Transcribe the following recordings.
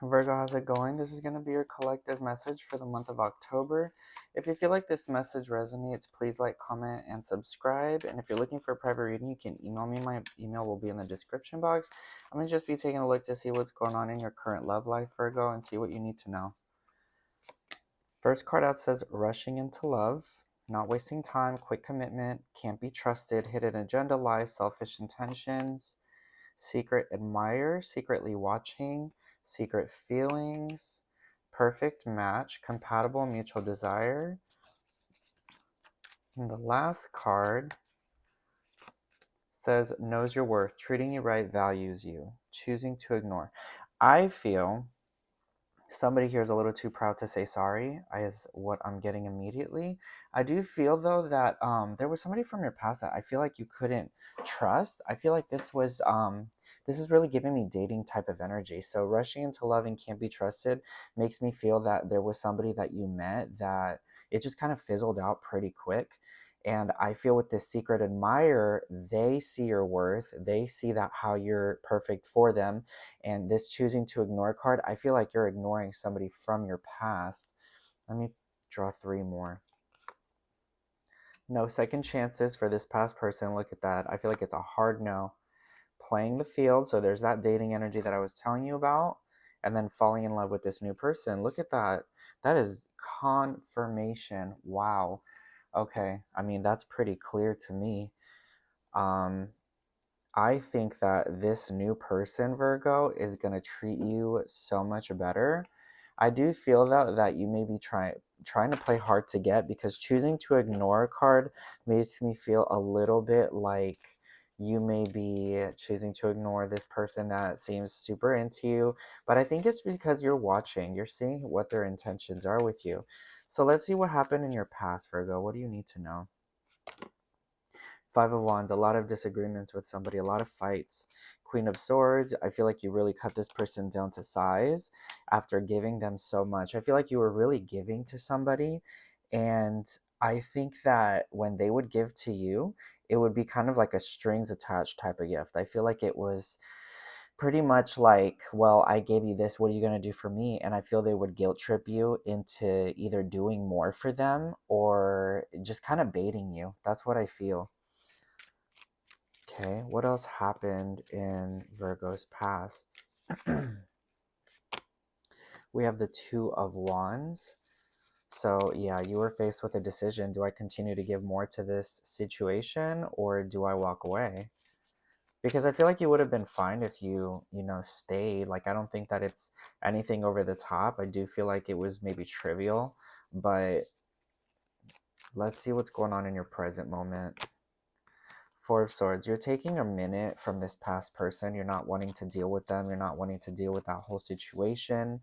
Virgo, how's it going? This is going to be your collective message for the month of October. If you feel like this message resonates, please like, comment, and subscribe. And if you're looking for a private reading, you can email me. My email will be in the description box. I'm going to just be taking a look to see what's going on in your current love life, Virgo, and see what you need to know. First card out says rushing into love, not wasting time, quick commitment, can't be trusted, hidden agenda, lies, selfish intentions, secret admirer, secretly watching, secret feelings, perfect match, compatible mutual desire. And the last card says knows your worth, treating you right, values you, choosing to ignore. I feel somebody here is a little too proud to say sorry, is what I'm getting immediately. I do feel though that there was somebody from your past that I feel like you couldn't trust. I feel like this is really giving me dating type of energy. So rushing into love and can't be trusted makes me feel that there was somebody that you met that it just kind of fizzled out pretty quick. And I feel with this secret admirer, they see your worth, they see that how you're perfect for them. And this choosing to ignore card, I feel like you're ignoring somebody from your past. Let me draw three more. No second chances for this past person. Look at that. I feel like it's a hard no. Playing the field. So there's that dating energy that I was telling you about. And then falling in love with this new person. Look at that. That is confirmation. Wow. Okay. I mean, that's pretty clear to me. I think that this new person, Virgo, is going to treat you so much better. I do feel that you may be trying to play hard to get, because choosing to ignore a card makes me feel a little bit like you may be choosing to ignore this person that seems super into you. But I think it's because you're watching, you're seeing what their intentions are with you. So let's see what happened in your past, Virgo. What do you need to know? Five of Wands, a lot of disagreements with somebody, a lot of fights. Queen of Swords, I feel like you really cut this person down to size after giving them so much. I feel like you were really giving to somebody, and I think that when they would give to you, it would be kind of like a strings attached type of gift. I feel like it was pretty much like, well, I gave you this, what are you going to do for me? And I feel they would guilt trip you into either doing more for them or just kind of baiting you. That's what I feel. Okay, what else happened in Virgo's past? We have the Two of Wands. So yeah, you were faced with a decision. Do I continue to give more to this situation, or do I walk away? Because I feel like you would have been fine if you stayed. Like, I don't think that it's anything over the top. I do feel like it was maybe trivial, but let's see what's going on in your present moment. Four of Swords, you're taking a minute from this past person. You're not wanting to deal with them. You're not wanting to deal with that whole situation.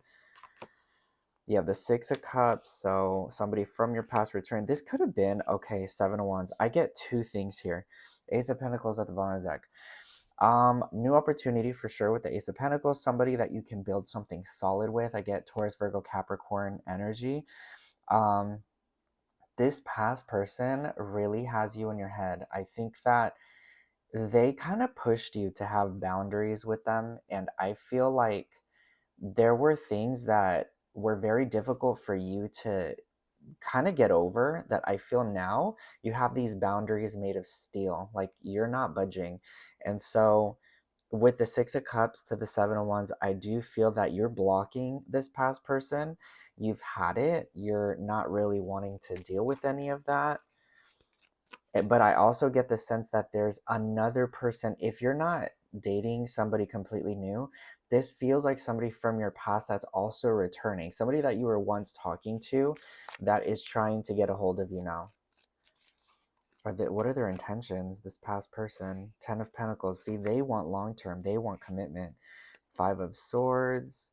You have the Six of Cups, so somebody from your past returned. This could have been, okay, Seven of Wands. I get two things here. Ace of Pentacles at the bottom of the deck. New opportunity for sure with the Ace of Pentacles. Somebody that you can build something solid with. I get Taurus, Virgo, Capricorn energy. This past person really has you in your head. I think that they kind of pushed you to have boundaries with them, and I feel like there were things that were very difficult for you to kind of get over, that I feel now you have these boundaries made of steel, like you're not budging. And so with the Six of Cups to the Seven of Wands, I do feel that you're blocking this past person. You've had it, you're not really wanting to deal with any of that. But I also get the sense that there's another person. If you're not dating somebody completely new, this feels like somebody from your past that's also returning, somebody that you were once talking to that is trying to get a hold of you now. What are their intentions, this past person? Ten of Pentacles. See, they want long-term, they want commitment. Five of Swords,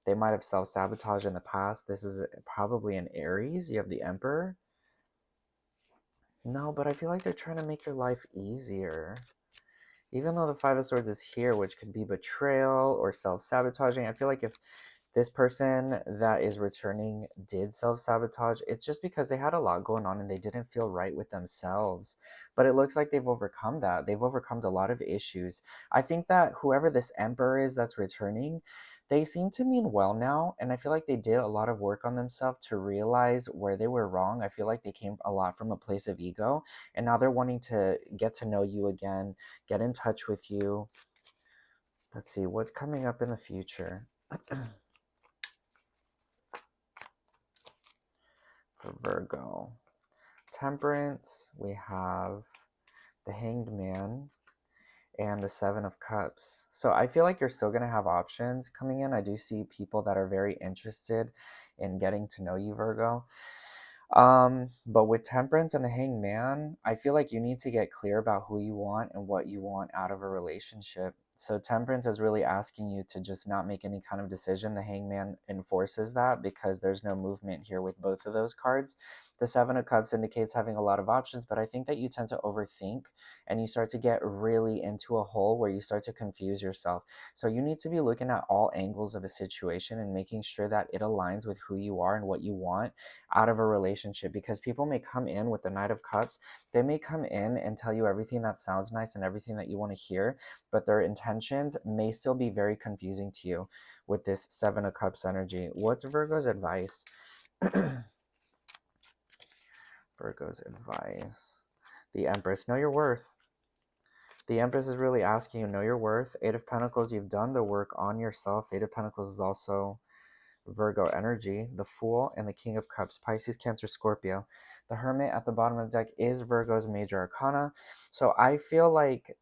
they might have self-sabotaged in the past. This is probably an Aries. You have the Emperor. No, but I feel like they're trying to make your life easier. Even though the Five of Swords is here, which could be betrayal or self-sabotaging, I feel like if this person that is returning did self-sabotage, it's just because they had a lot going on and they didn't feel right with themselves. But it looks like they've overcome that. They've overcome a lot of issues. I think that whoever this Emperor is that's returning, they seem to mean well now, and I feel like they did a lot of work on themselves to realize where they were wrong. I feel like they came a lot from a place of ego, and now they're wanting to get to know you again, get in touch with you. Let's see what's coming up in the future. For Virgo. Temperance, we have the Hanged Man and the Seven of Cups. So I feel like you're still going to have options coming in. I do see people that are very interested in getting to know you, Virgo. But with Temperance and the Hanged Man, I feel like you need to get clear about who you want and what you want out of a relationship. So Temperance is really asking you to just not make any kind of decision. The Hangman enforces that because there's no movement here with both of those cards. The Seven of Cups indicates having a lot of options, but I think that you tend to overthink and you start to get really into a hole where you start to confuse yourself. So you need to be looking at all angles of a situation and making sure that it aligns with who you are and what you want out of a relationship, because people may come in with the Knight of Cups. They may come in and tell you everything that sounds nice and everything that you want to hear, but their intentions may still be very confusing to you with this Seven of Cups energy. What's Virgo's advice? Virgo's advice. The Empress. Know your worth. The Empress is really asking you, know your worth. Eight of Pentacles, you've done the work on yourself. Eight of Pentacles is also Virgo energy. The Fool and the King of Cups. Pisces, Cancer, Scorpio. The Hermit at the bottom of the deck is Virgo's major arcana. So I feel like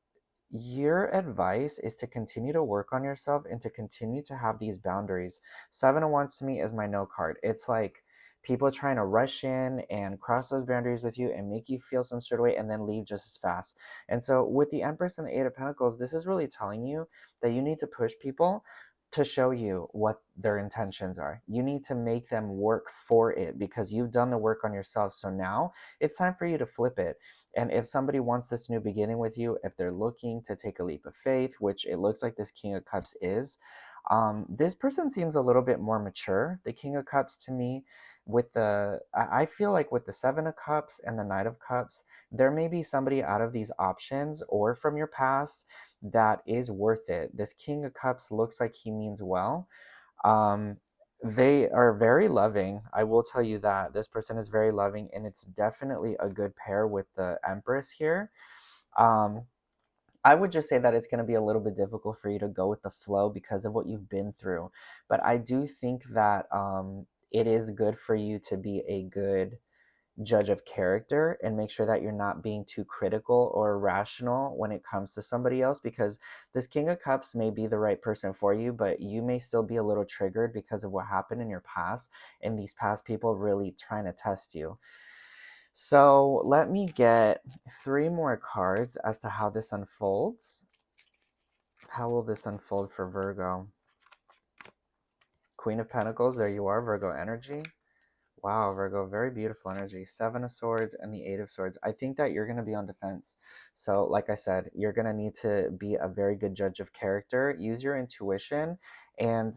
your advice is to continue to work on yourself and to continue to have these boundaries. Seven of Wands to me is my no card. It's like people trying to rush in and cross those boundaries with you and make you feel some sort of way and then leave just as fast. And so with the Empress and the Eight of Pentacles, this is really telling you that you need to push people to show you what their intentions are. You need to make them work for it because you've done the work on yourself. So now it's time for you to flip it. And if somebody wants this new beginning with you, if they're looking to take a leap of faith, which it looks like this King of Cups is, this person seems a little bit more mature. The King of Cups to me, I feel like with the Seven of Cups and the Knight of Cups, there may be somebody out of these options or from your past that is worth it. This King of Cups looks like he means well. They are very loving. I will tell you that this person is very loving, and it's definitely a good pair with the Empress here. Um, I would just say that it's going to be a little bit difficult for you to go with the flow because of what you've been through. But I do think that it is good for you to be a good judge of character and make sure that you're not being too critical or irrational when it comes to somebody else, because this King of Cups may be the right person for you, but you may still be a little triggered because of what happened in your past and these past people really trying to test you. So let me get 3 more cards as to how this unfolds. How will this unfold for Virgo? Queen of Pentacles, there you are, Virgo energy. Wow, Virgo, very beautiful energy. Seven of Swords and the Eight of Swords. I think that you're going to be on defense. So, like I said, you're going to need to be a very good judge of character. Use your intuition and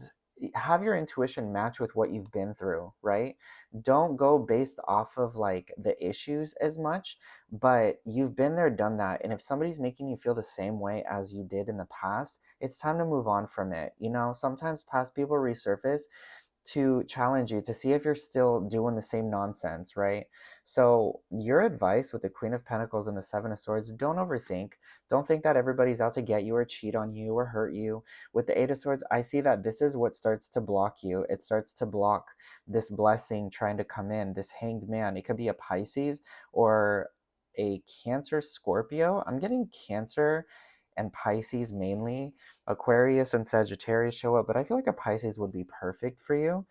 have your intuition match with what you've been through, right? Don't go based off of like the issues as much, but you've been there, done that. And if somebody's making you feel the same way as you did in the past, it's time to move on from it. You know, sometimes past people resurface to challenge you to see if you're still doing the same nonsense, right? So your advice with the Queen of Pentacles and the Seven of Swords, don't overthink. Don't think that everybody's out to get you or cheat on you or hurt you. With the Eight of Swords, I see that this is what starts to block you. It starts to block this blessing trying to come in, this Hanged Man. It could be a Pisces or a Cancer Scorpio. I'm getting Cancer and Pisces mainly. Aquarius and Sagittarius show up, but I feel like a Pisces would be perfect for you.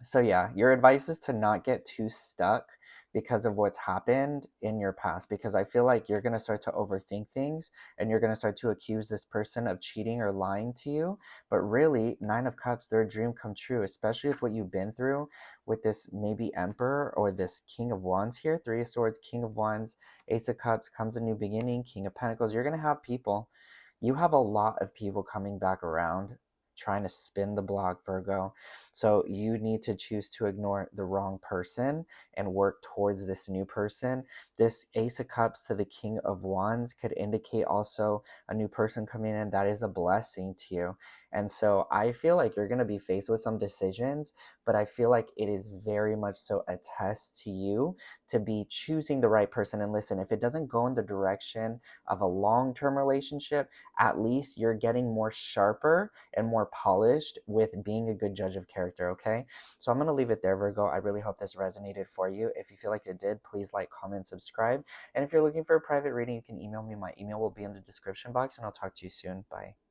So yeah, your advice is to not get too stuck because of what's happened in your past, because I feel like you're going to start to overthink things and you're going to start to accuse this person of cheating or lying to you. But really, Nine of Cups, their dream come true, especially with what you've been through with this maybe Emperor or this King of Wands here. Three of Swords, King of Wands, Ace of Cups, comes a new beginning, King of Pentacles. You're going to have people. You have a lot of people coming back around trying to spin the block, Virgo. So you need to choose to ignore the wrong person and work towards this new person. This Ace of Cups to the King of Wands could indicate also a new person coming in that is a blessing to you. And so I feel like you're going to be faced with some decisions, but I feel like it is very much so a test to you to be choosing the right person. And listen, if it doesn't go in the direction of a long term relationship, at least you're getting more sharper and more polished with being a good judge of character, okay? So I'm going to leave it there, Virgo. I really hope this resonated for you. If you feel like it did, please like, comment, subscribe. And if you're looking for a private reading, you can email me. My email will be in the description box, and I'll talk to you soon. Bye.